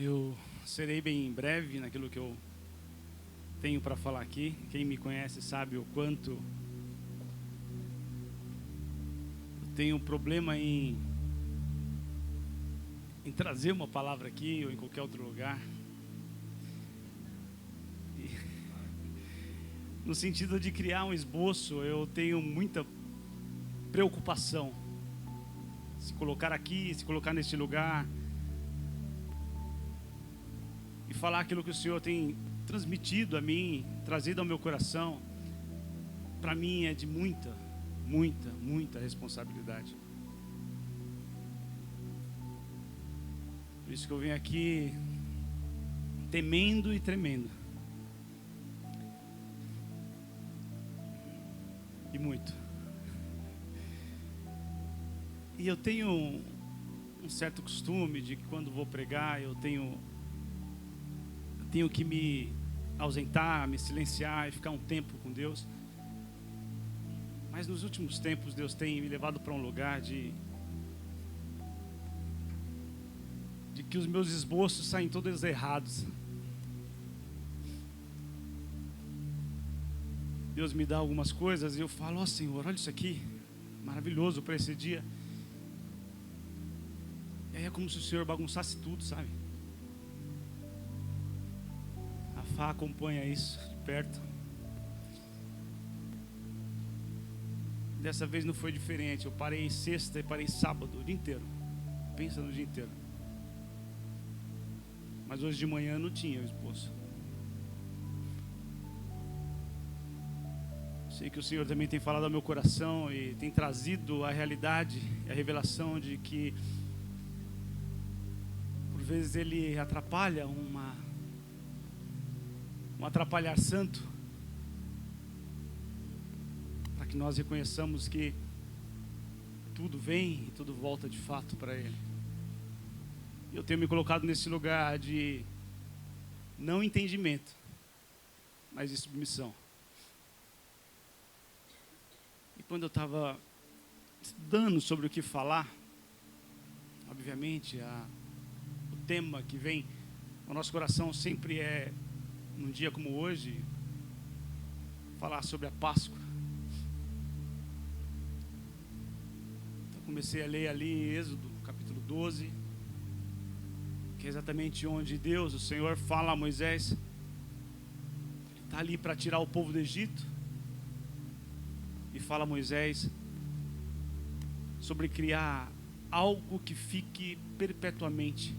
Eu serei bem breve naquilo que eu tenho para falar aqui. Quem me conhece sabe o quanto eu tenho problema em trazer uma palavra aqui ou em qualquer outro lugar. No sentido de criar um esboço, eu tenho muita preocupação. Se colocar aqui, se colocar neste lugar e falar aquilo que o Senhor tem transmitido a mim, trazido ao meu coração, para mim é de muita responsabilidade. Por isso que eu venho aqui temendo e tremendo. E muito. E eu tenho um certo costume de que quando vou pregar, eu tenho que me ausentar, me silenciar e ficar um tempo com Deus. Mas nos últimos tempos Deus tem me levado para um lugar de que os meus esboços saem todos errados. Deus me dá algumas coisas e eu falo: ó Senhor, olha isso aqui, maravilhoso para esse dia. E aí é como se o Senhor bagunçasse tudo, sabe? A Fá acompanha isso de perto. Dessa vez não foi diferente. Eu parei sexta e parei sábado, o dia inteiro. Pensa no dia inteiro. Mas hoje de manhã não tinha o esposo. Sei que o Senhor também tem falado ao meu coração e tem trazido a realidade, a revelação de que por vezes Ele atrapalha um atrapalhar santo, para que nós reconheçamos que tudo vem e tudo volta de fato para Ele. Eu tenho me colocado nesse lugar de não entendimento, mas de submissão. E quando eu estava estudando sobre o que falar, obviamente o tema que vem ao nosso coração sempre é, num dia como hoje, falar sobre a Páscoa. Então comecei a ler ali Êxodo, capítulo 12, que é exatamente onde Deus, o Senhor, fala a Moisés. Ele está ali para tirar o povo do Egito. E fala a Moisés sobre criar algo que fique perpetuamente.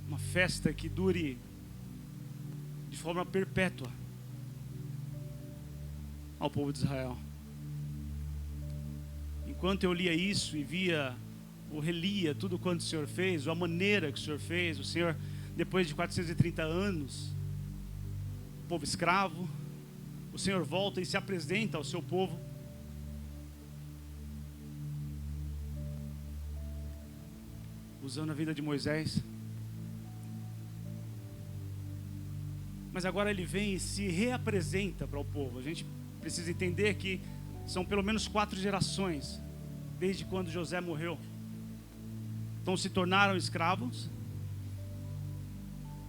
Uma festa que dure de forma perpétua ao povo de Israel. Enquanto eu lia isso e via ou relia tudo quanto o Senhor fez, ou a maneira que o Senhor fez, o Senhor, depois de 430 anos, povo escravo, o Senhor volta e se apresenta ao seu povo. Usando a vida de Moisés. Mas agora ele vem e se reapresenta para o povo. A gente precisa entender que são pelo menos 4 gerações, desde quando José morreu. Então se tornaram escravos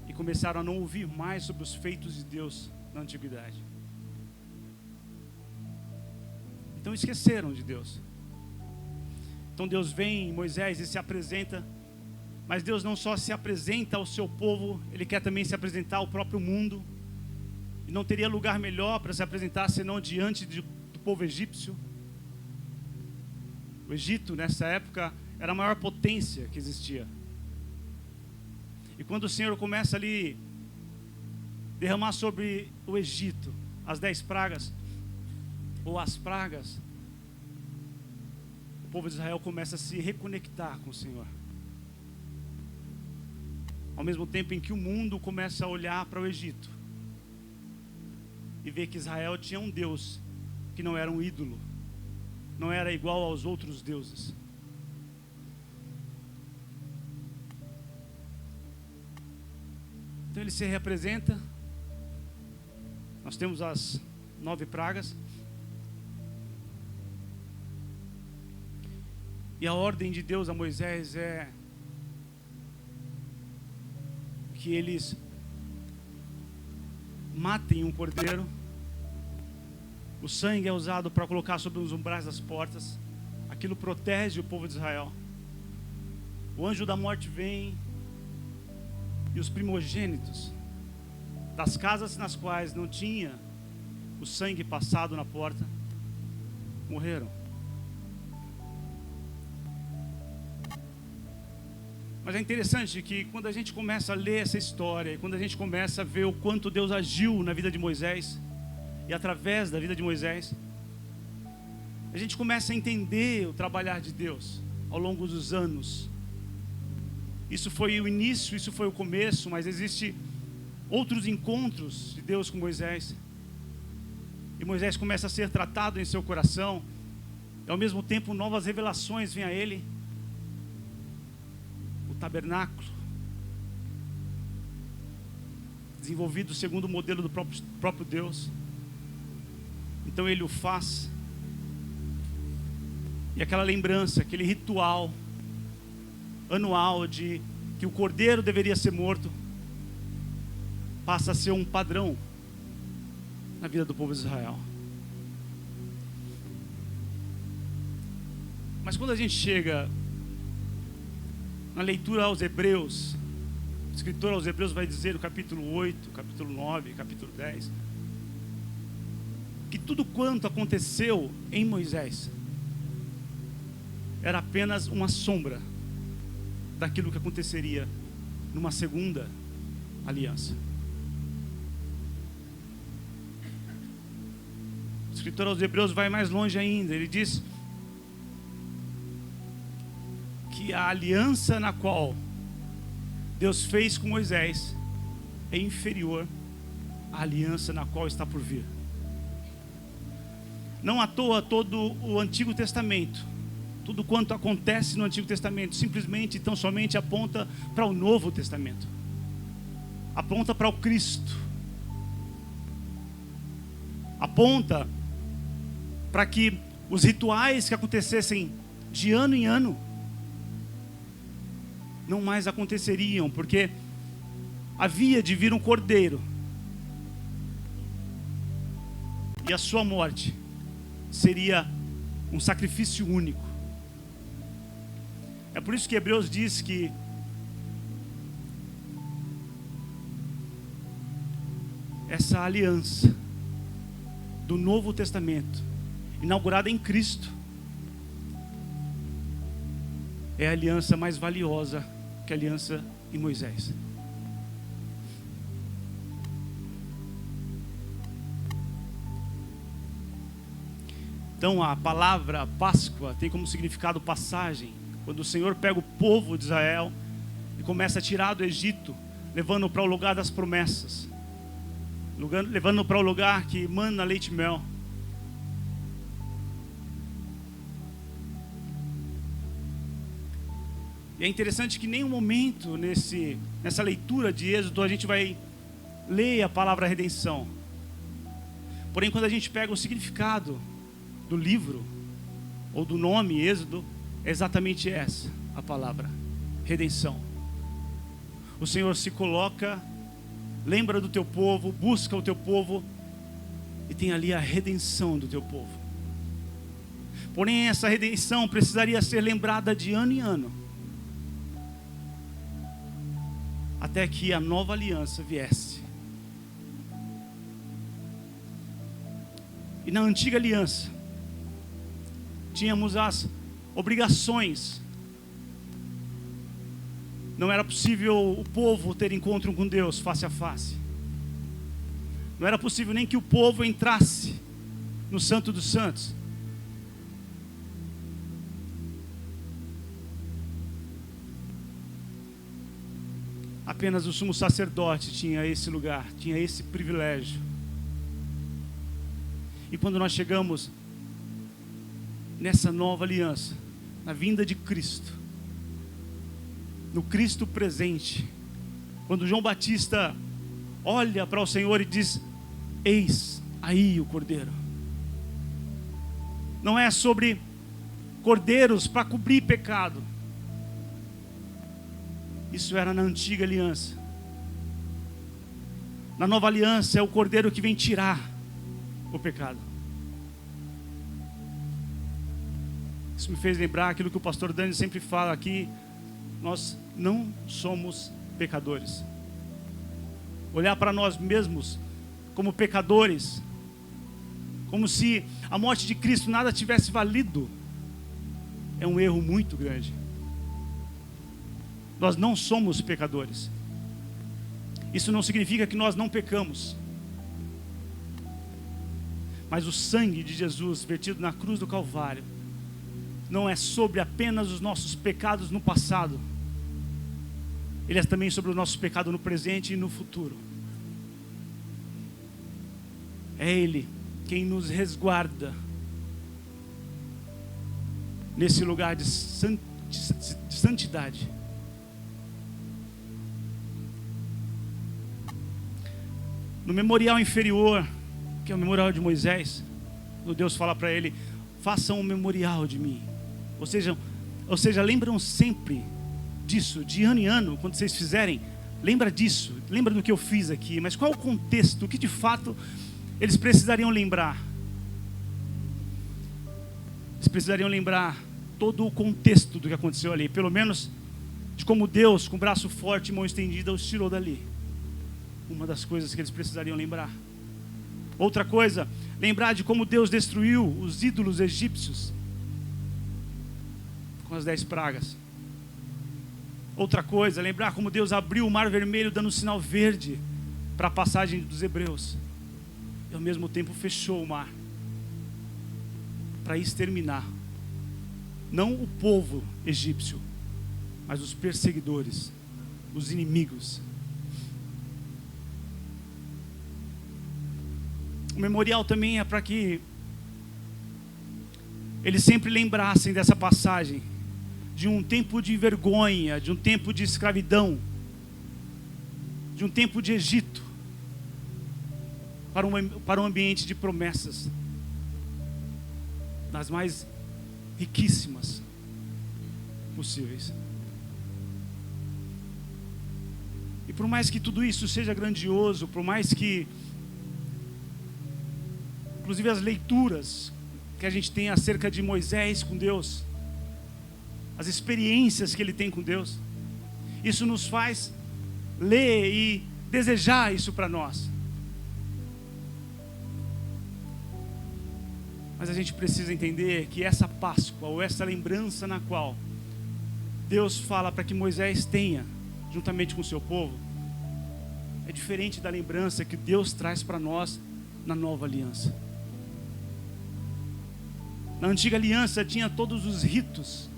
e começaram a não ouvir mais sobre os feitos de Deus na antiguidade. Então esqueceram de Deus. Então Deus vem em Moisés e se apresenta. Mas Deus não só se apresenta ao seu povo, Ele quer também se apresentar ao próprio mundo. E não teria lugar melhor para se apresentar senão diante do povo egípcio. O Egito nessa época era a maior potência que existia. E quando o Senhor começa ali derramar sobre o Egito as 10 pragas, ou as pragas, o povo de Israel começa a se reconectar com o Senhor. Ao mesmo tempo em que o mundo começa a olhar para o Egito e ver que Israel tinha um Deus que não era um ídolo, não era igual aos outros deuses. Então ele se representa. Nós temos as 9 pragas. E a ordem de Deus a Moisés é que eles matem um cordeiro. O sangue é usado para colocar sobre os umbrais das portas. Aquilo protege o povo de Israel. O anjo da morte vem e os primogênitos das casas nas quais não tinha o sangue passado na porta morreram. Mas é interessante que quando a gente começa a ler essa história, quando a gente começa a ver o quanto Deus agiu na vida de Moisés e através da vida de Moisés, a gente começa a entender o trabalhar de Deus ao longo dos anos. Isso foi o início, isso foi o começo, mas existem outros encontros de Deus com Moisés. E Moisés começa a ser tratado em seu coração, e ao mesmo tempo novas revelações vêm a ele. O tabernáculo, desenvolvido segundo o modelo do próprio Deus. Então ele o faz. E aquela lembrança, aquele ritual anual de que o cordeiro deveria ser morto, passa a ser um padrão na vida do povo de Israel. Mas quando a gente chega na leitura aos Hebreus, o escritor aos Hebreus vai dizer no capítulo 8, capítulo 9, capítulo 10, que tudo quanto aconteceu em Moisés era apenas uma sombra daquilo que aconteceria numa segunda aliança. O escritor aos Hebreus vai mais longe ainda. Ele diz que a aliança na qual Deus fez com Moisés é inferior à aliança na qual está por vir. Não à toa todo o Antigo Testamento, tudo quanto acontece no Antigo Testamento, simplesmente, tão somente aponta para o Novo Testamento. Aponta para o Cristo. Aponta para que os rituais que acontecessem de ano em ano não mais aconteceriam, porque havia de vir um cordeiro e a sua morte seria um sacrifício único. É por isso que Hebreus diz que essa aliança do Novo Testamento, inaugurada em Cristo, é a aliança mais valiosa que a aliança em Moisés. Então a palavra Páscoa tem como significado passagem. Quando o Senhor pega o povo de Israel e começa a tirar do Egito, levando para o lugar das promessas, levando para o lugar que mana leite e mel. E é interessante que em nenhum momento nessa leitura de Êxodo a gente vai ler a palavra redenção. Porém, quando a gente pega o significado do livro ou do nome Êxodo, é exatamente essa a palavra, redenção. O Senhor se coloca, lembra do teu povo, busca o teu povo e tem ali a redenção do teu povo. Porém, essa redenção precisaria ser lembrada de ano em ano, até que a nova aliança viesse. E na antiga aliança tínhamos as obrigações. Não era possível o povo ter encontro com Deus face a face. Não era possível nem que o povo entrasse no Santo dos Santos. Apenas o sumo sacerdote tinha esse lugar, tinha esse privilégio. E quando nós chegamos nessa nova aliança, na vinda de Cristo, no Cristo presente, quando João Batista olha para o Senhor e diz: eis aí o Cordeiro. Não é sobre cordeiros para cobrir pecado. Isso era na antiga aliança. Na nova aliança é o cordeiro que vem tirar o pecado. Isso me fez lembrar aquilo que o pastor Dani sempre fala aqui: nós não somos pecadores. Olhar para nós mesmos como pecadores, como se a morte de Cristo nada tivesse valido, é um erro muito grande. Nós não somos pecadores. Isso não significa que nós não pecamos. Mas o sangue de Jesus vertido na cruz do Calvário não é sobre apenas os nossos pecados no passado. Ele é também sobre o nosso pecado no presente e no futuro. É Ele quem nos resguarda nesse lugar de santidade. No memorial inferior, que é o memorial de Moisés, o Deus fala para ele: façam um memorial de mim. Ou seja, lembram sempre disso, de ano em ano, quando vocês fizerem, lembra disso, lembra do que eu fiz aqui. Mas qual é o contexto? O que de fato eles precisariam lembrar? Eles precisariam lembrar todo o contexto do que aconteceu ali, pelo menos de como Deus, com braço forte e mão estendida, os tirou dali. Uma das coisas que eles precisariam lembrar. Outra coisa, lembrar de como Deus destruiu os ídolos egípcios com as 10 pragas. Outra coisa, lembrar como Deus abriu o mar vermelho dando um sinal verde para a passagem dos hebreus, e ao mesmo tempo fechou o mar para exterminar não o povo egípcio, mas os perseguidores, os inimigos. O memorial também é para que eles sempre lembrassem dessa passagem, de um tempo de vergonha, de um tempo de escravidão, de um tempo de Egito, para um ambiente de promessas, das mais riquíssimas possíveis. E por mais que tudo isso seja grandioso, por mais que inclusive as leituras que a gente tem acerca de Moisés com Deus, as experiências que ele tem com Deus, isso nos faz ler e desejar isso para nós. Mas a gente precisa entender que essa Páscoa, ou essa lembrança na qual Deus fala para que Moisés tenha, juntamente com o seu povo, é diferente da lembrança que Deus traz para nós na nova aliança. Na antiga aliança tinha todos os ritos,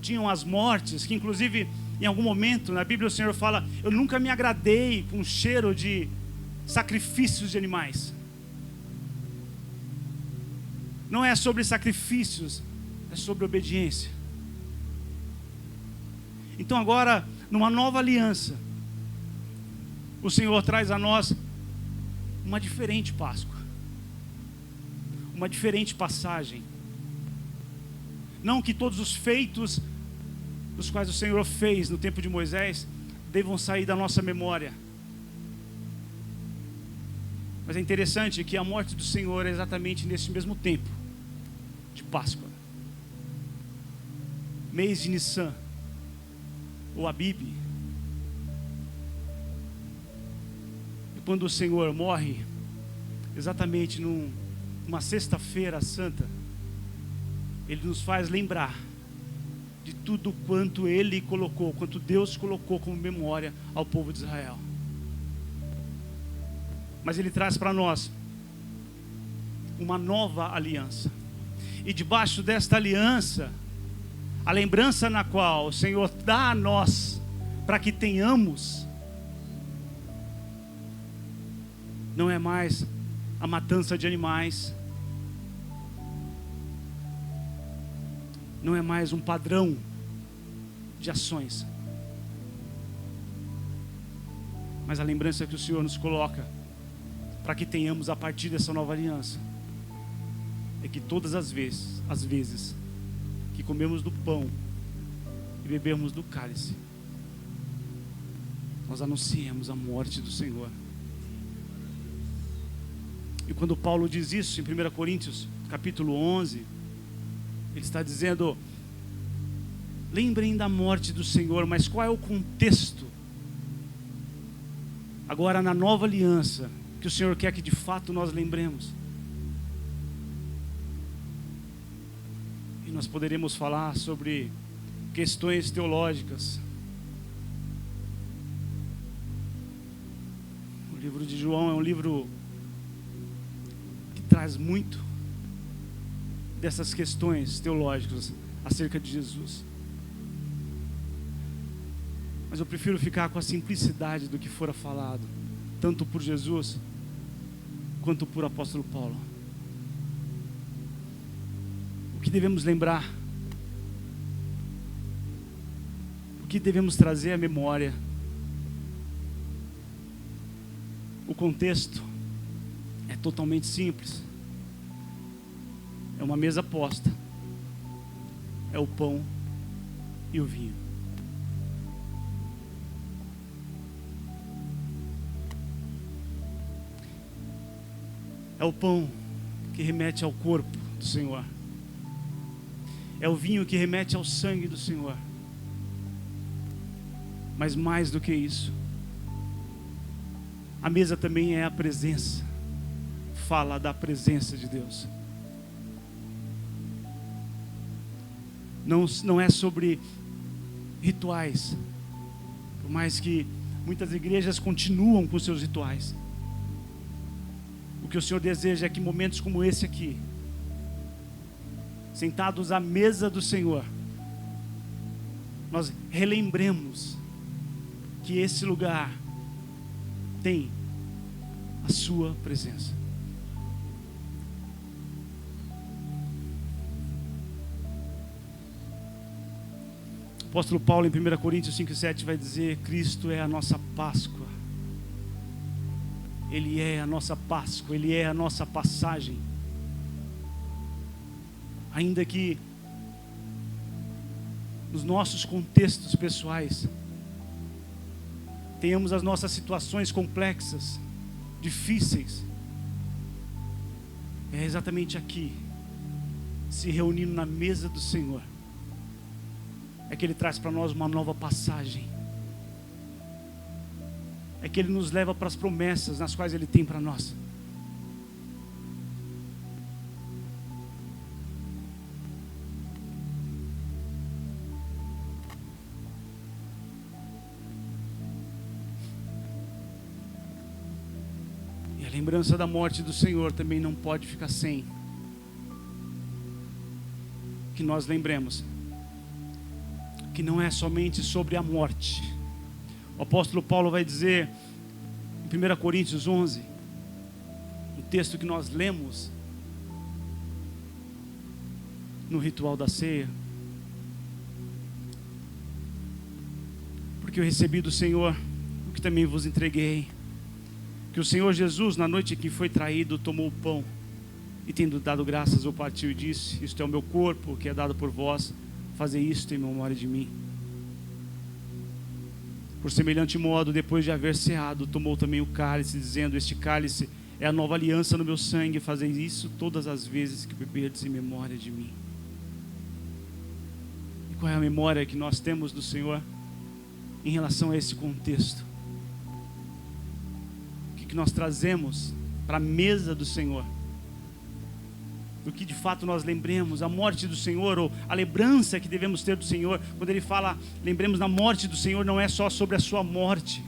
tinham as mortes, que inclusive em algum momento na Bíblia o Senhor fala: eu nunca me agradei com o cheiro de sacrifícios de animais. Não é sobre sacrifícios, é sobre obediência. Então agora, numa nova aliança, o Senhor traz a nós uma diferente Páscoa, uma diferente passagem. Não que todos os feitos dos quais o Senhor fez no tempo de Moisés devam sair da nossa memória. Mas é interessante que a morte do Senhor é exatamente nesse mesmo tempo de Páscoa, mês de Nissan, ou Abib. E quando o Senhor morre, exatamente numa sexta-feira santa, Ele nos faz lembrar de tudo quanto Ele colocou, quanto Deus colocou como memória ao povo de Israel. Mas Ele traz para nós uma nova aliança. E debaixo desta aliança, a lembrança na qual o Senhor dá a nós, para que tenhamos, não é mais a matança de animais, não é mais um padrão de ações, mas a lembrança que o Senhor nos coloca, para que tenhamos a partir dessa nova aliança, é que todas as vezes que comemos do pão e bebemos do cálice, nós anunciamos a morte do Senhor. E quando Paulo diz isso em 1 Coríntios capítulo 11, ele está dizendo: lembrem da morte do Senhor. Mas qual é o contexto agora na nova aliança que o Senhor quer que de fato nós lembremos? E nós poderíamos falar sobre questões teológicas. O livro de João é um livro que traz muito dessas questões teológicas acerca de Jesus. Mas eu prefiro ficar com a simplicidade do que fora falado, tanto por Jesus quanto por apóstolo Paulo. O que devemos lembrar, o que devemos trazer à memória, o contexto é totalmente simples. É uma mesa posta, é o pão e o vinho. É o pão que remete ao corpo do Senhor. É o vinho que remete ao sangue do Senhor. Mas mais do que isso, a mesa também é a presença. Fala da presença de Deus. Não é sobre rituais, por mais que muitas igrejas continuam com seus rituais. O que o Senhor deseja é que momentos como esse aqui, sentados à mesa do Senhor, nós relembremos que esse lugar tem a sua presença. O apóstolo Paulo em 1 Coríntios 5,7 vai dizer: Cristo é a nossa Páscoa. Ele é a nossa Páscoa, Ele é a nossa passagem. Ainda que nos nossos contextos pessoais tenhamos as nossas situações complexas, difíceis, é exatamente aqui, se reunindo na mesa do Senhor, é que Ele traz para nós uma nova passagem. É que Ele nos leva para as promessas nas quais Ele tem para nós. E a lembrança da morte do Senhor também não pode ficar sem que nós lembremos que não é somente sobre a morte. O apóstolo Paulo vai dizer em 1 Coríntios 11, um texto que nós lemos no ritual da ceia: porque eu recebi do Senhor o que também vos entreguei, que o Senhor Jesus, na noite em que foi traído, tomou o pão e, tendo dado graças, o partiu e disse: isto é o meu corpo que é dado por vós, fazei isto em memória de mim. Por semelhante modo, depois de haver ceado, tomou também o cálice, dizendo: este cálice é a nova aliança no meu sangue, fazei isso todas as vezes que beberdes em memória de mim. E qual é a memória que nós temos do Senhor em relação a esse contexto? O que nós trazemos para a mesa do Senhor? Do que de fato nós lembremos a morte do Senhor, ou a lembrança que devemos ter do Senhor. Quando Ele fala, lembremos da morte do Senhor, não é só sobre a sua morte.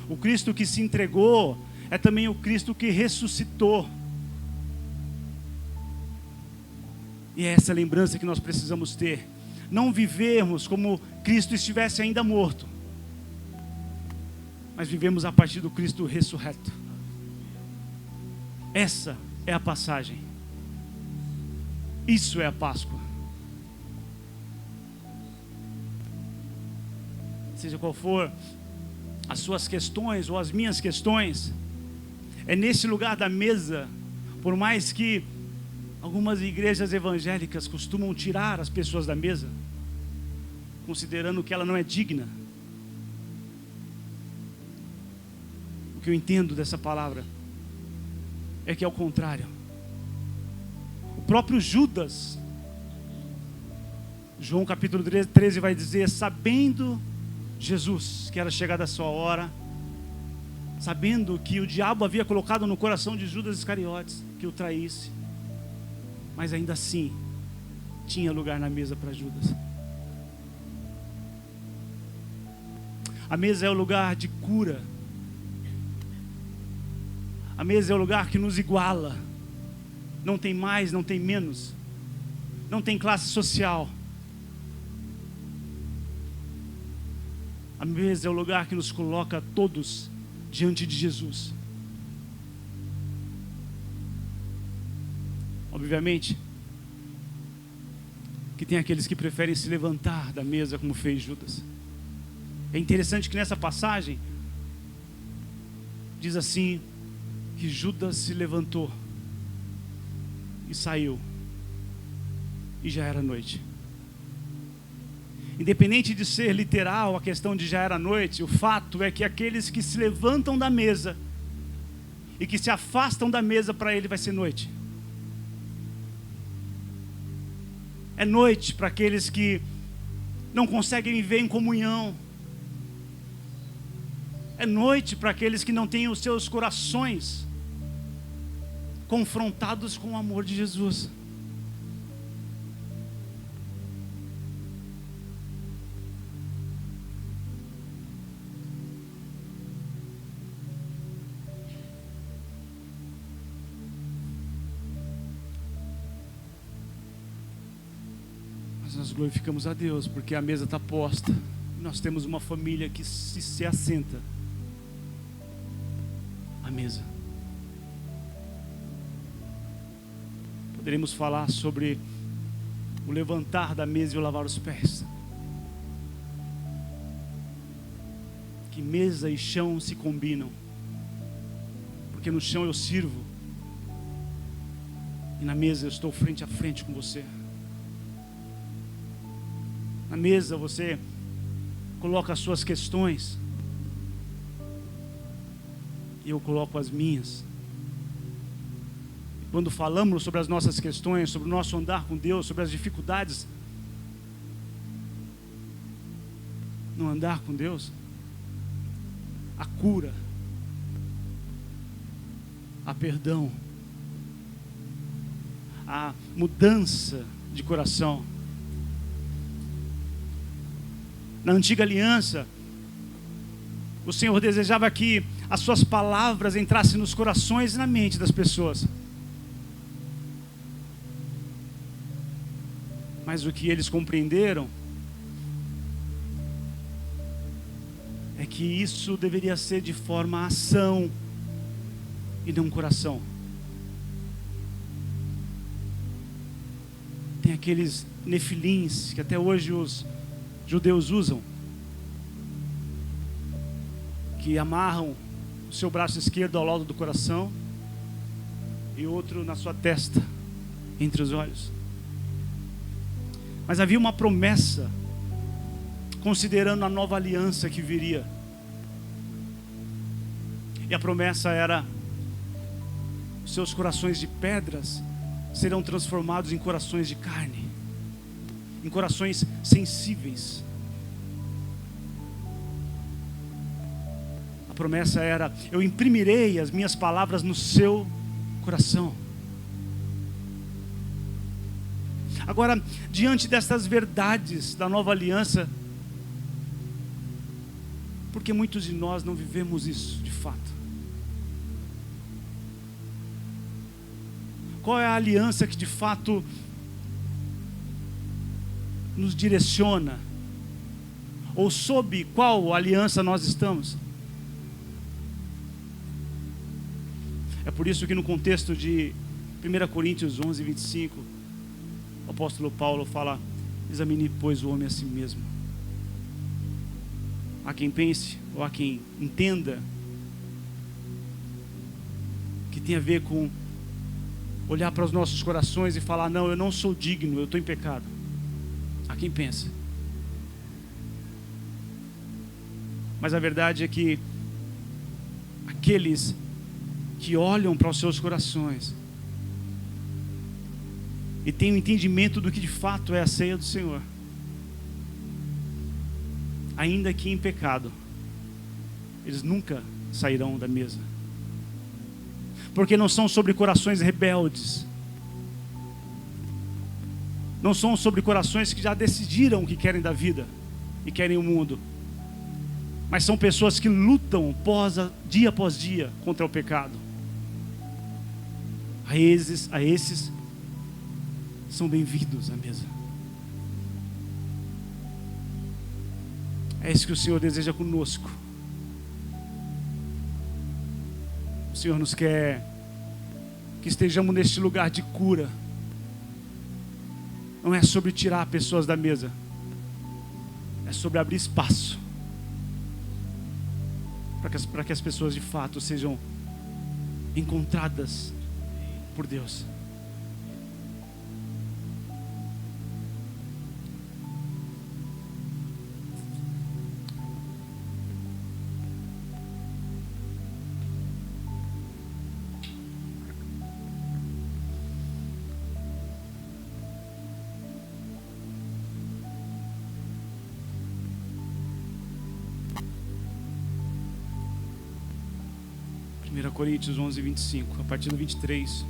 O Cristo que se entregou é também o Cristo que ressuscitou. E é essa lembrança que nós precisamos ter. Não vivermos como Cristo estivesse ainda morto, mas vivemos a partir do Cristo ressurreto. Essa é a passagem. Isso é a Páscoa. Seja qual for as suas questões ou as minhas questões, é nesse lugar da mesa, por mais que Algumas igrejas evangélicas costumam tirar as pessoas da mesa, considerando que ela não é digna. O que eu entendo dessa palavra é que é o contrário. O próprio Judas, João capítulo 13 vai dizer: sabendo Jesus que era chegada a sua hora, sabendo que o diabo havia colocado no coração de Judas Iscariotes que o traísse, mas ainda assim tinha lugar na mesa para Judas. A mesa é o lugar de cura. A mesa é o lugar que nos iguala. Não tem mais, não tem menos. Não tem classe social. A mesa é o lugar que nos coloca todos diante de Jesus. Obviamente que tem aqueles que preferem se levantar da mesa, como fez Judas. É interessante que nessa passagem diz assim, que Judas se levantou e saiu, e já era noite. Independente de ser literal a questão de já era noite, o fato é que aqueles que se levantam da mesa e que se afastam da mesa, para ele vai ser noite. É noite para aqueles que não conseguem viver em comunhão. É noite para aqueles que não têm os seus corações confrontados com o amor de Jesus. Mas nós glorificamos a Deus porque a mesa está posta. Nós temos uma família que se assenta à mesa. Poderemos falar sobre o levantar da mesa e o lavar os pés. Que mesa e chão se combinam. Porque no chão eu sirvo e na mesa eu estou frente a frente com você. Na mesa você coloca as suas questões e eu coloco as minhas. Quando falamos sobre as nossas questões, sobre o nosso andar com Deus, sobre as dificuldades no andar com Deus, a cura, a perdão, a mudança de coração. Na antiga aliança, o Senhor desejava que as suas palavras entrassem nos corações e na mente das pessoas. Mas o que eles compreenderam é que isso deveria ser de forma ação e não coração. Tem aqueles nefilins que até hoje os judeus usam, que amarram o seu braço esquerdo ao lado do coração e outro na sua testa, entre os olhos. Mas havia uma promessa, considerando a nova aliança que viria. E a promessa era: os seus corações de pedras serão transformados em corações de carne, em corações sensíveis. A promessa era: eu imprimirei as minhas palavras no seu coração. Agora, diante dessas verdades da nova aliança, porque muitos de nós não vivemos isso de fato? Qual é a aliança que de fato nos direciona? Ou sob qual aliança nós estamos? É por isso que no contexto de 1 Coríntios 11, 25, o apóstolo Paulo fala: examine, pois, o homem a si mesmo. Há quem pense, ou há quem entenda, que tem a ver com olhar para os nossos corações e falar: não, eu não sou digno, eu estou em pecado. Há quem pensa. Mas a verdade é que aqueles que olham para os seus corações e têm o entendimento do que de fato é a ceia do Senhor, ainda que em pecado, eles nunca sairão da mesa. Porque não são sobre corações rebeldes, não são sobre corações que já decidiram o que querem da vida e querem o mundo, mas são pessoas que lutam dia após dia contra o pecado. A esses são bem-vindos à mesa. É isso que o Senhor deseja conosco. O Senhor nos quer que estejamos neste lugar de cura. Não é sobre tirar pessoas da mesa, é sobre abrir espaço para que as pessoas de fato sejam encontradas por Deus. Coríntios 11, 25, a partir do 23,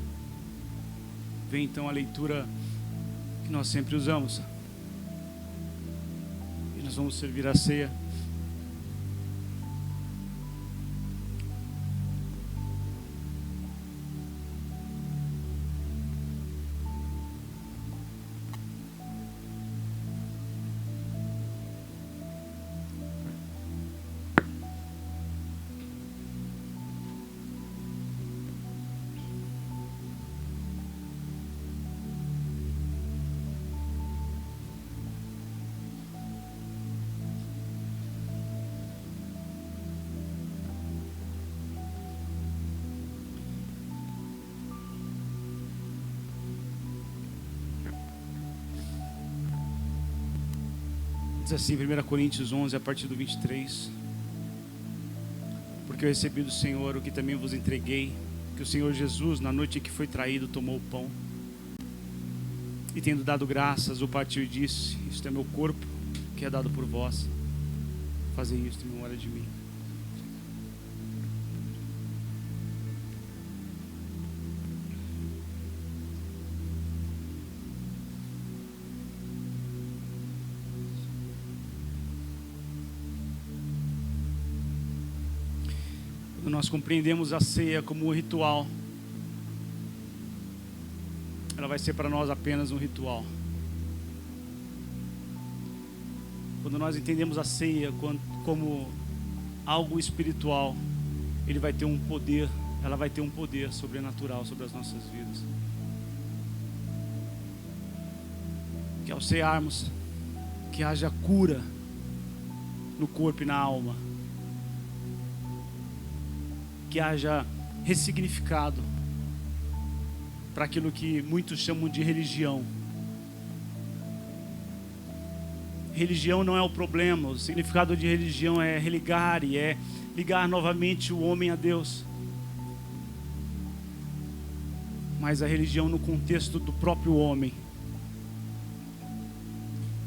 vem então a leitura que nós sempre usamos, e nós vamos servir a ceia. Diz assim, 1 Coríntios 11, a partir do 23. Porque eu recebi do Senhor o que também vos entreguei, que o Senhor Jesus, na noite em que foi traído, tomou o pão, e tendo dado graças, o partiu e disse: isto é meu corpo, que é dado por vós, fazei isto em memória de mim. Nós compreendemos a ceia como um ritual, ela vai ser para nós apenas um ritual. Quando nós entendemos a ceia como algo espiritual, ele vai ter um poder, ela vai ter um poder sobrenatural sobre as nossas vidas. Que ao cearmos, que haja cura no corpo e na alma, que haja ressignificado para aquilo que muitos chamam de religião. Religião não é o problema, o significado de religião é religar, e é ligar novamente o homem a Deus. Mas a religião, no contexto do próprio homem,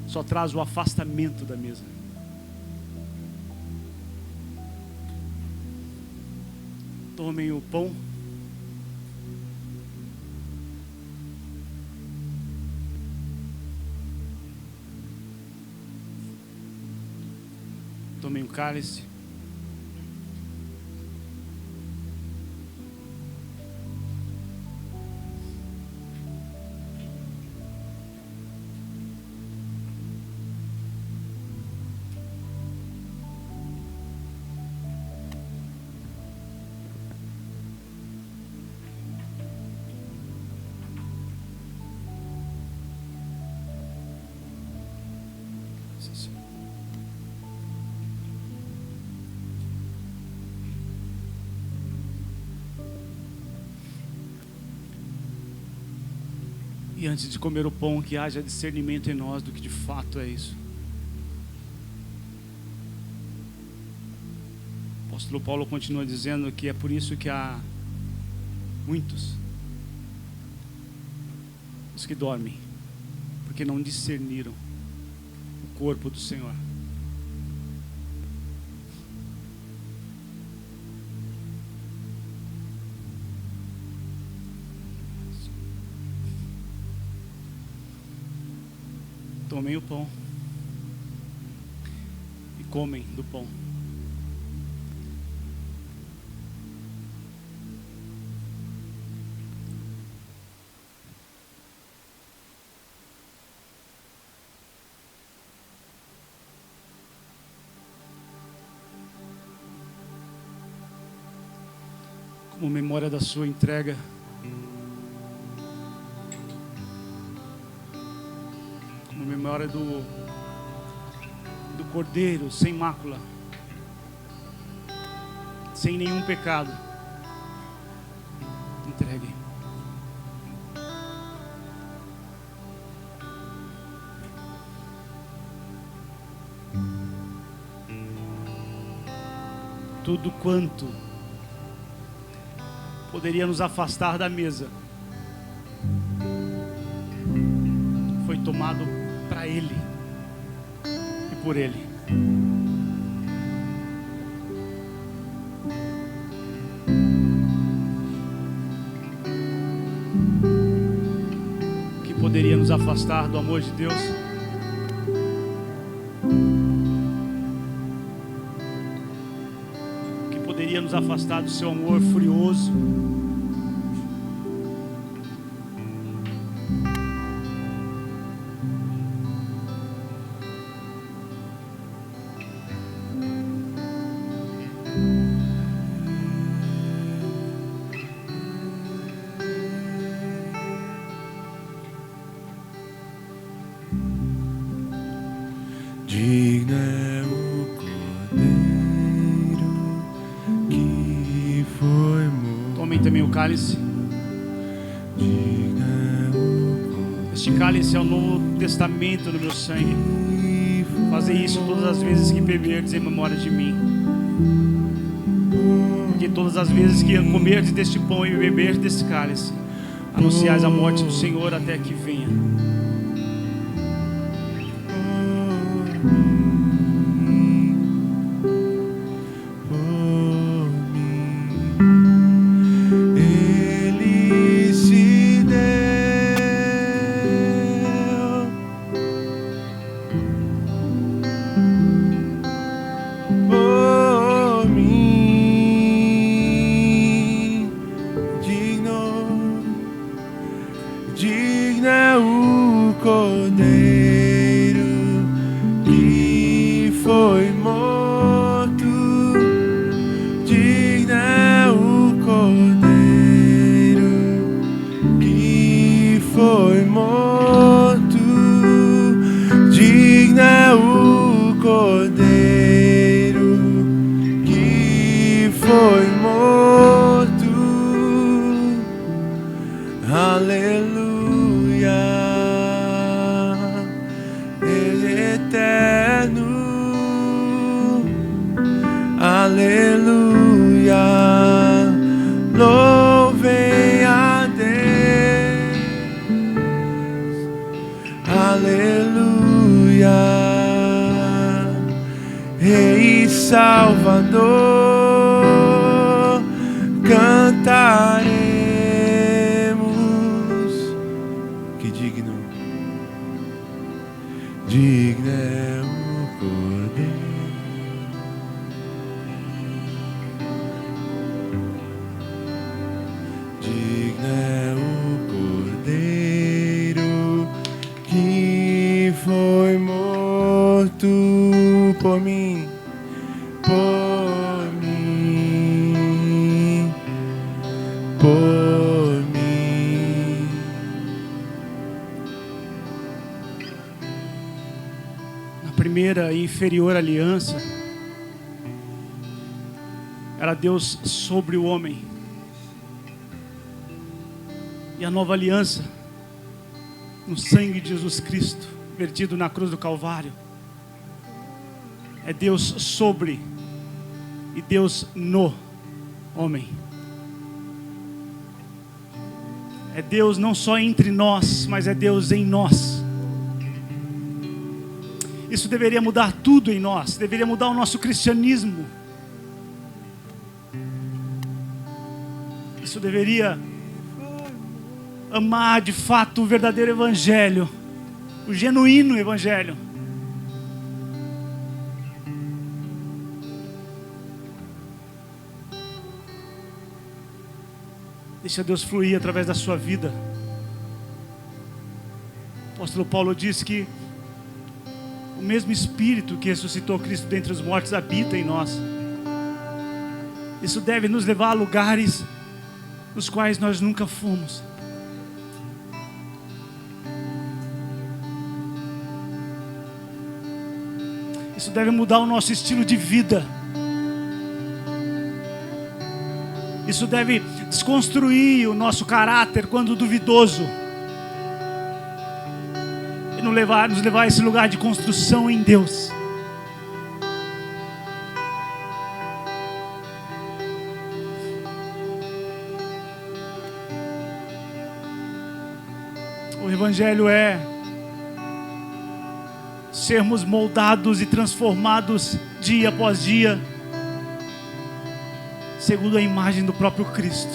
só traz o afastamento da mesa. Tomem o pão. Tomem o cálice. E antes de comer o pão, que haja discernimento em nós do que de fato é isso. O apóstolo Paulo continua dizendo que é por isso que há muitos os que dormem, porque não discerniram o corpo do Senhor. Tomem o pão e comem do pão. Como memória da sua entrega, como memória do Cordeiro sem mácula, sem nenhum pecado. Entregue. Tudo quanto poderia nos afastar da mesa foi tomado para Ele e por Ele. O que poderia nos afastar do amor de Deus? O que poderia nos afastar do seu amor furioso? Digno é o Cordeiro que foi morto. Tomem também o cálice. Digno é o Cordeiro. Este cálice é o Novo Testamento no meu sangue. Fazei isso todas as vezes que beberdes em memória de mim. Porque todas as vezes que comerdes deste pão e beberdes deste cálice, anunciais a morte do Senhor até que venha. Digno é o Cordeiro que foi morto. Digno é o Cordeiro que foi morto. Digno é o Cordeiro que foi morto. Aleluia. Aleluia, louvem a Deus. Aleluia, Rei Salvador, cantaremos. Que digno, digno é o Cordeiro. Digno é o Cordeiro que foi morto por mim, por mim, por mim. Na primeira e inferior aliança, era Deus sobre o homem. E a nova aliança no sangue de Jesus Cristo, vertido na cruz do Calvário. É Deus sobre e Deus no homem. É Deus não só entre nós, mas é Deus em nós. Isso deveria mudar tudo em nós, deveria mudar o nosso cristianismo. Isso deveria amar de fato o verdadeiro evangelho, o genuíno evangelho. Deixa Deus fluir através da sua vida. O apóstolo Paulo diz que o mesmo Espírito que ressuscitou Cristo dentre os mortos habita em nós. Isso deve nos levar a lugares nos quais nós nunca fomos. Isso deve mudar o nosso estilo de vida. Isso deve desconstruir o nosso caráter quando duvidoso. E nos levar a esse lugar de construção em Deus. O Evangelho é sermos moldados e transformados dia após dia, segundo a imagem do próprio Cristo.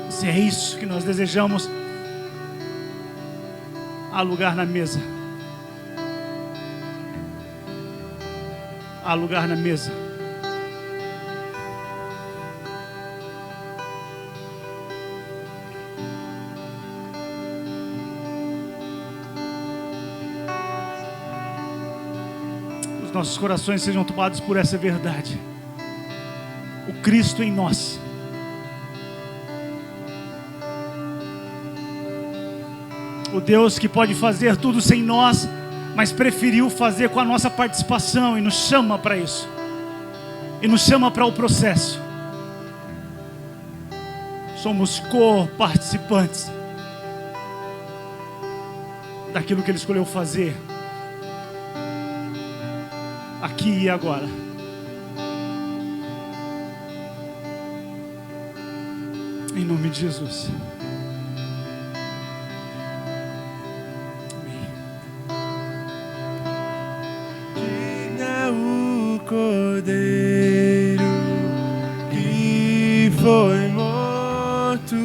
Se é isso que nós desejamos, há lugar na mesa. Há lugar na mesa. Nossos corações sejam tomados por essa verdade. O Cristo em nós. O Deus que pode fazer tudo sem nós, mas preferiu fazer com a nossa participação e nos chama para isso. E nos chama para o processo. Somos co-participantes daquilo que Ele escolheu fazer aqui e agora. Em nome de Jesus. Amém. Digna o Cordeiro que foi morto.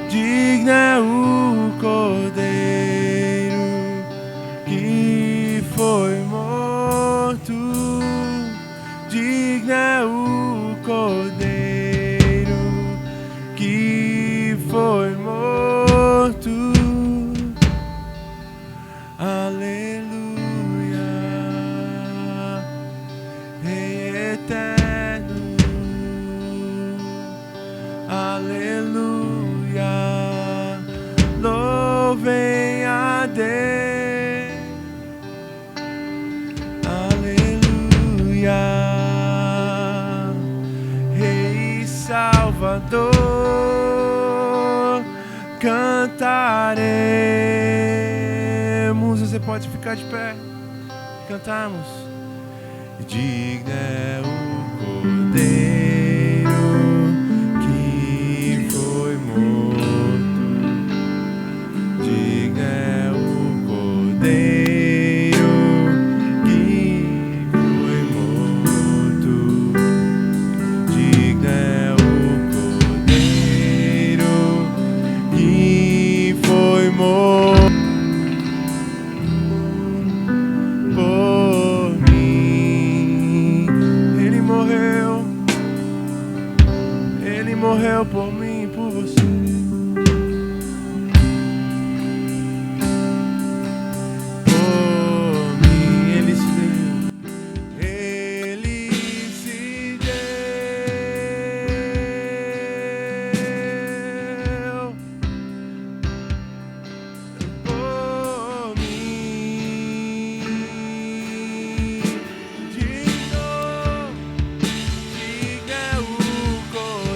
Digna o Cordeiro que foi morto. Digna o Cordeiro que foi morto. Aleluia, Rei eterno. Aleluia, louvem a Deus. Aleluia, Rei Salvador, cantaremos. Você pode ficar de pé, cantarmos. Digno é o Cordeiro que foi morto. Digno é o Cordeiro que foi morto. Digno é o Cordeiro que foi morto por mim. Ele morreu por mim e por você. Por mim ele se deu. Ele se deu por mim. Digno é o Cordeiro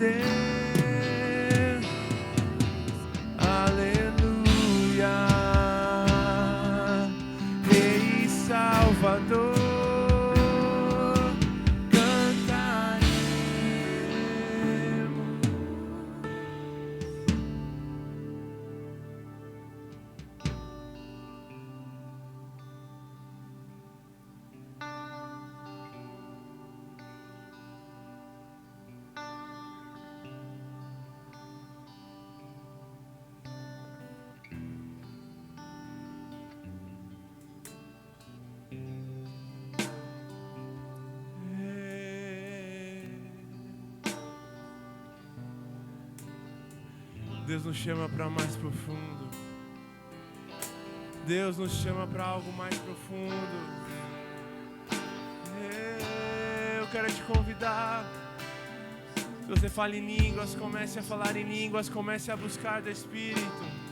Deus, aleluia, Rei Salvador. Deus nos chama para mais profundo. Deus nos chama para algo mais profundo. Eu quero te convidar. Se você fala em línguas, comece a falar em línguas, comece a buscar do Espírito.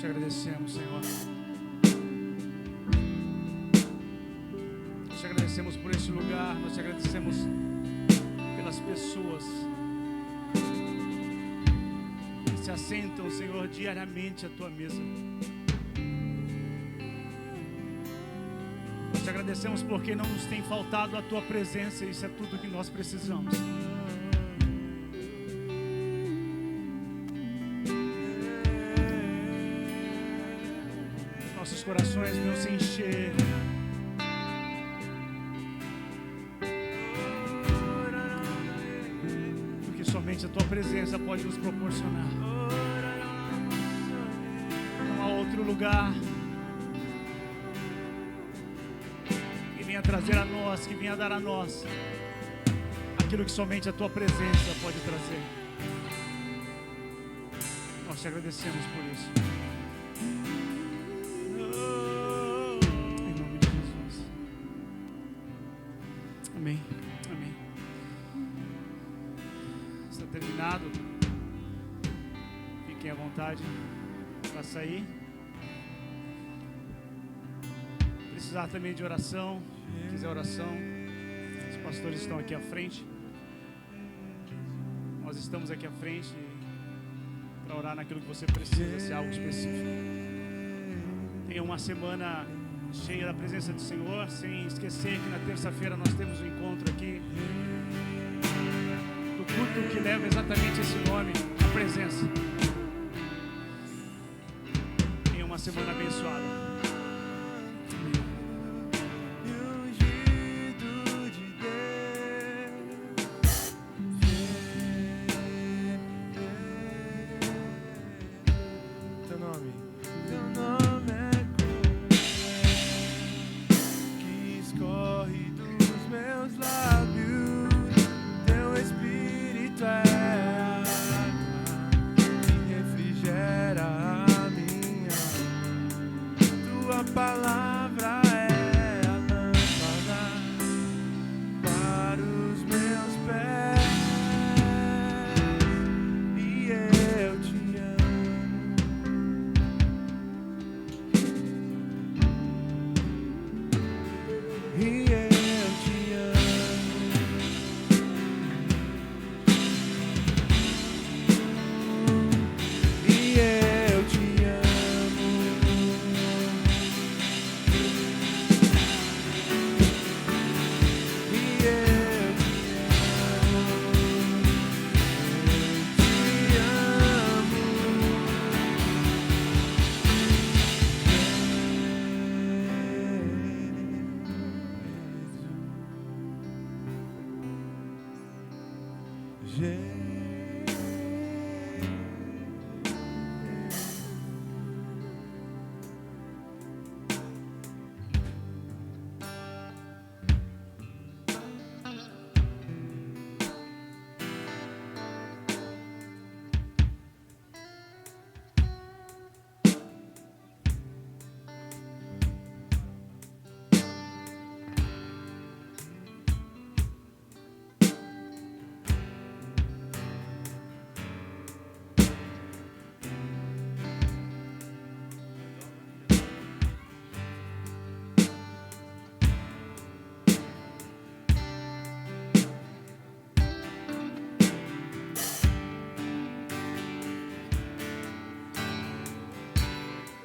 Agradecemos, Senhor. Nós te agradecemos por este lugar, nós te agradecemos pelas pessoas que se assentam, Senhor, diariamente à tua mesa. Nós te agradecemos porque não nos tem faltado a tua presença, e isso é tudo que nós precisamos. Nossos corações venham se encher do que somente a tua presença pode nos proporcionar. Não há outro lugar que venha trazer a nós, que venha dar a nós aquilo que somente a tua presença pode trazer. Nós te agradecemos por isso. Amém. Amém. Está terminado. Fiquem à vontade para sair. Precisar também de oração. Se quiser oração, os pastores estão aqui à frente. Nós estamos aqui à frente para orar naquilo que você precisa, se é algo específico. Tenha uma semana cheia da presença do Senhor, sem esquecer que na terça-feira nós temos um encontro aqui do culto que leva exatamente esse nome, a presença. Tenha uma semana abençoada. Palavra é a lâmpada Jesus.